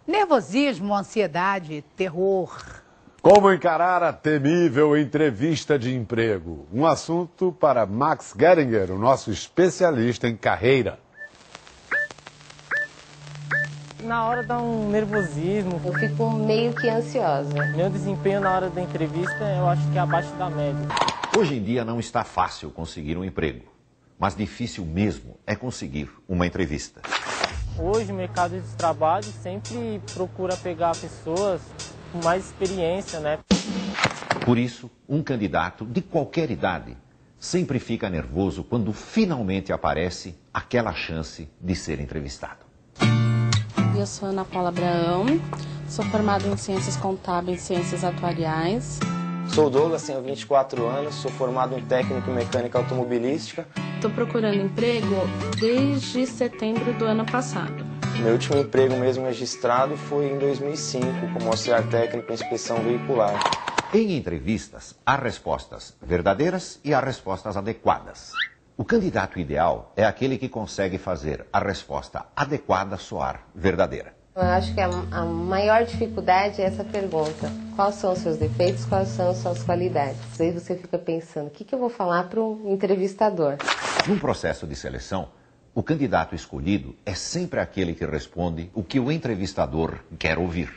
Nervosismo, ansiedade, terror. Como encarar a temível entrevista de emprego? Um assunto para Max Geringer, o nosso especialista em carreira. Na hora dá um nervosismo. Eu fico meio que ansiosa. Meu desempenho na hora da entrevista eu acho que é abaixo da média. Hoje em dia não está fácil conseguir um emprego, mas difícil mesmo é conseguir uma entrevista. Hoje o mercado de trabalho sempre procura pegar pessoas com mais experiência, né? Por isso, um candidato de qualquer idade sempre fica nervoso quando finalmente aparece aquela chance de ser entrevistado. Eu sou Ana Paula Abraão, sou formada em Ciências Contábeis e Ciências Atuariais. Sou o Douglas, tenho 24 anos, sou formado em técnico em mecânica automobilística. Estou procurando emprego desde setembro do ano passado. Meu último emprego mesmo registrado foi em 2005, como auxiliar técnico em inspeção veicular. Em entrevistas, há respostas verdadeiras e há respostas adequadas. O candidato ideal é aquele que consegue fazer a resposta adequada soar verdadeira. Eu acho que a maior dificuldade é essa pergunta. Quais são os seus defeitos, quais são as suas qualidades? Aí você fica pensando, o que eu vou falar para um entrevistador? Num processo de seleção, o candidato escolhido é sempre aquele que responde o que o entrevistador quer ouvir.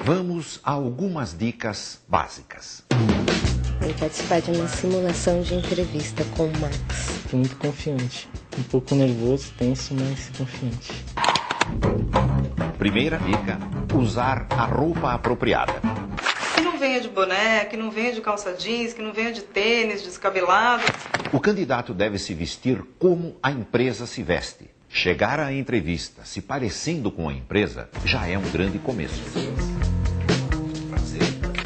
Vamos a algumas dicas básicas. Vou participar de uma simulação de entrevista com o Max. Estou muito confiante. Um pouco nervoso, tenso, mas confiante. Primeira dica, usar a roupa apropriada. Que não venha de boné, que não venha de calça jeans, que não venha de tênis, descabelado. O candidato deve se vestir como a empresa se veste. Chegar à entrevista se parecendo com a empresa já é um grande começo. Prazer.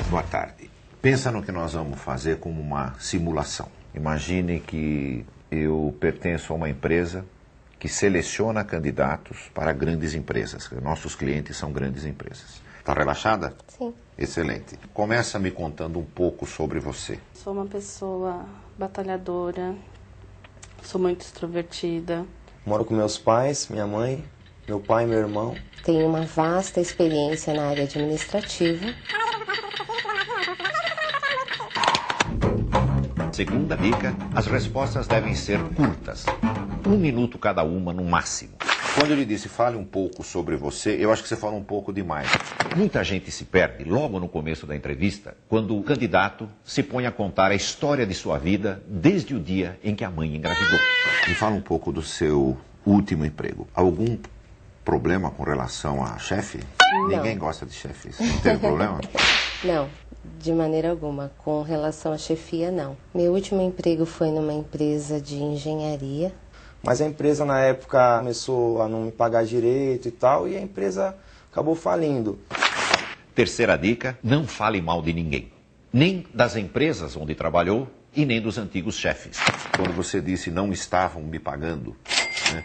Boa tarde. Pensa no que nós vamos fazer como uma simulação. Imagine que eu pertenço a uma empresa que seleciona candidatos para grandes empresas. Nossos clientes são grandes empresas. Está relaxada? Sim. Excelente. Começa me contando um pouco sobre você. Sou uma pessoa batalhadora, sou muito extrovertida. Moro com meus pais, minha mãe, meu pai e meu irmão. Tenho uma vasta experiência na área administrativa. Segunda dica, as respostas devem ser curtas. 1 minuto cada uma no máximo. Quando eu lhe disse fale um pouco sobre você, eu acho que você fala um pouco demais. Muita gente se perde logo no começo da entrevista, quando o candidato se põe a contar a história de sua vida desde o dia em que a mãe engravidou. Me fala um pouco do seu último emprego. Algum problema com relação a chefe? Não. Ninguém gosta de chefes. Não teve problema? Não, de maneira alguma. Com relação à chefia, não. Meu último emprego foi numa empresa de engenharia. Mas a empresa na época começou a não me pagar direito e tal, e a empresa acabou falindo. Terceira dica, não fale mal de ninguém. Nem das empresas onde trabalhou e nem dos antigos chefes. Quando você disse não estavam me pagando, né,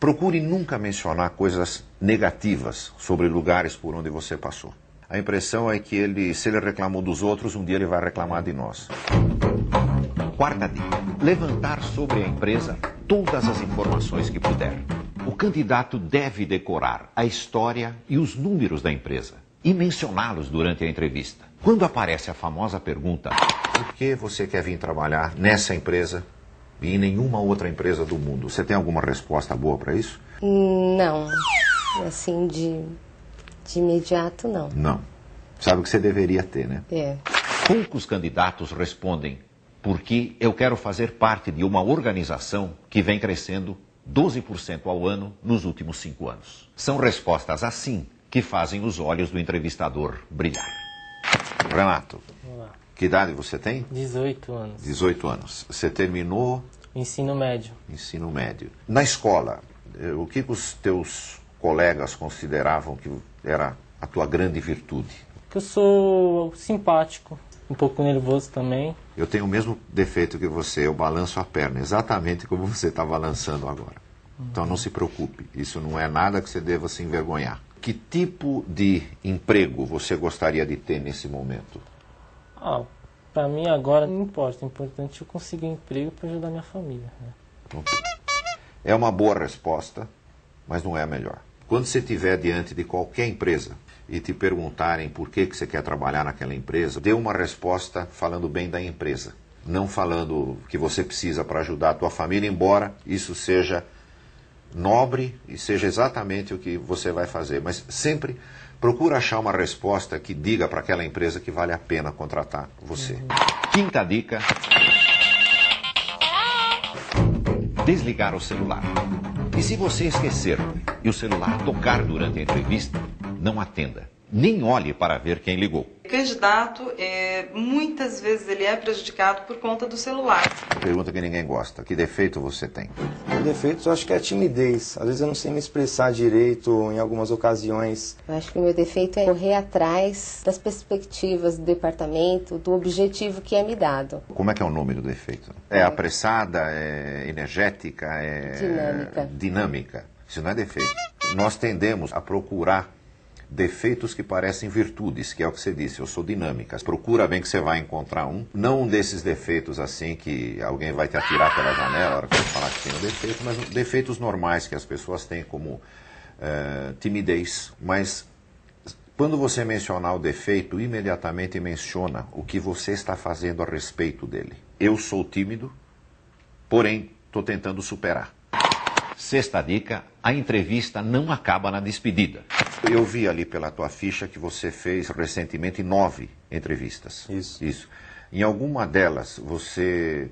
procure nunca mencionar coisas negativas sobre lugares por onde você passou. A impressão é que se ele reclamou dos outros, um dia ele vai reclamar de nós. Quarta dica, levantar sobre a empresa todas as informações que puder. O candidato deve decorar a história e os números da empresa e mencioná-los durante a entrevista. Quando aparece a famosa pergunta, por que você quer vir trabalhar nessa empresa e em nenhuma outra empresa do mundo? Você tem alguma resposta boa para isso? Não, assim de imediato não. Não. Sabe o que você deveria ter, né? É. Poucos candidatos respondem porque eu quero fazer parte de uma organização que vem crescendo 12% ao ano nos últimos 5 anos. São respostas assim que fazem os olhos do entrevistador brilhar. Renato, Olá. que idade você tem? 18 anos. 18 anos. Você terminou Ensino médio. ensino médio. Na escola, o que os teus colegas consideravam que era a tua grande virtude? Que eu sou simpático, um pouco nervoso também. Eu tenho o mesmo defeito que você, eu balanço a perna, exatamente como você está balançando agora. Então não se preocupe, isso não é nada que você deva se envergonhar. Que tipo de emprego você gostaria de ter nesse momento? Para mim agora não importa, o importante é eu conseguir um emprego para ajudar minha família. Né? É uma boa resposta, mas não é a melhor. Quando você estiver diante de qualquer empresa e te perguntarem por que você quer trabalhar naquela empresa, dê uma resposta falando bem da empresa, não falando que você precisa para ajudar a tua família, embora isso seja nobre e seja exatamente o que você vai fazer. Mas sempre procura achar uma resposta que diga para aquela empresa que vale a pena contratar você. Quinta dica: desligar o celular. E se você esquecer e o celular tocar durante a entrevista, não atenda. Nem olhe para ver quem ligou. O candidato, muitas vezes ele é prejudicado por conta do celular. Pergunta que ninguém gosta. Que defeito você tem? O defeito eu acho que é a timidez. Às vezes eu não sei me expressar direito em algumas ocasiões. Eu acho que o meu defeito é correr atrás das perspectivas do departamento, do objetivo que é me dado. Como é que é o nome do defeito? É apressada, é energética, é dinâmica. Isso não é defeito. Nós tendemos a procurar defeitos que parecem virtudes, que é o que você disse, eu sou dinâmica. Procura bem que você vai encontrar um. Não um desses defeitos assim que alguém vai te atirar pela janela na hora que você falar que tem um defeito, mas defeitos normais que as pessoas têm, como timidez. Mas quando você mencionar o defeito, imediatamente menciona o que você está fazendo a respeito dele. Eu sou tímido, porém estou tentando superar. Sexta dica: a entrevista não acaba na despedida. Eu vi ali pela tua ficha que você fez recentemente 9 entrevistas. Isso. Em alguma delas você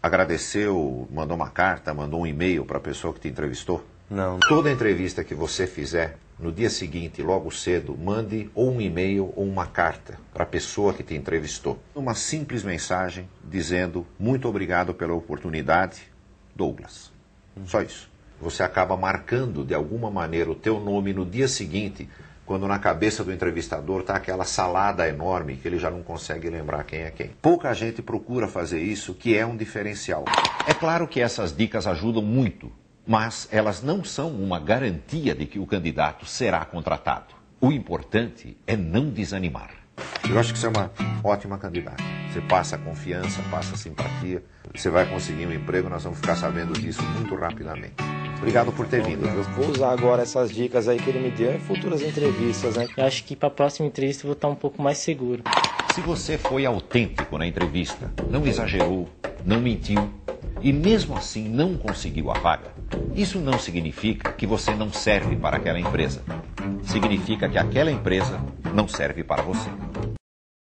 agradeceu, mandou uma carta, mandou um e-mail para a pessoa que te entrevistou? Não. Toda entrevista que você fizer, no dia seguinte, logo cedo, mande ou um e-mail ou uma carta para a pessoa que te entrevistou. Uma simples mensagem dizendo: muito obrigado pela oportunidade, Douglas. Só isso. Você acaba marcando de alguma maneira o teu nome no dia seguinte, quando na cabeça do entrevistador está aquela salada enorme que ele já não consegue lembrar quem é quem. Pouca gente procura fazer isso, que é um diferencial. É claro que essas dicas ajudam muito, mas elas não são uma garantia de que o candidato será contratado. O importante é não desanimar. Eu acho que você é uma ótima candidata. Você passa confiança, passa simpatia, você vai conseguir um emprego, nós vamos ficar sabendo disso muito rapidamente. Obrigado por ter vindo. Eu vou usar agora essas dicas aí que ele me deu em futuras entrevistas, né? Eu acho que para a próxima entrevista eu vou estar um pouco mais seguro. Se você foi autêntico na entrevista, não exagerou, não mentiu e mesmo assim não conseguiu a vaga, isso não significa que você não serve para aquela empresa. Significa que aquela empresa não serve para você.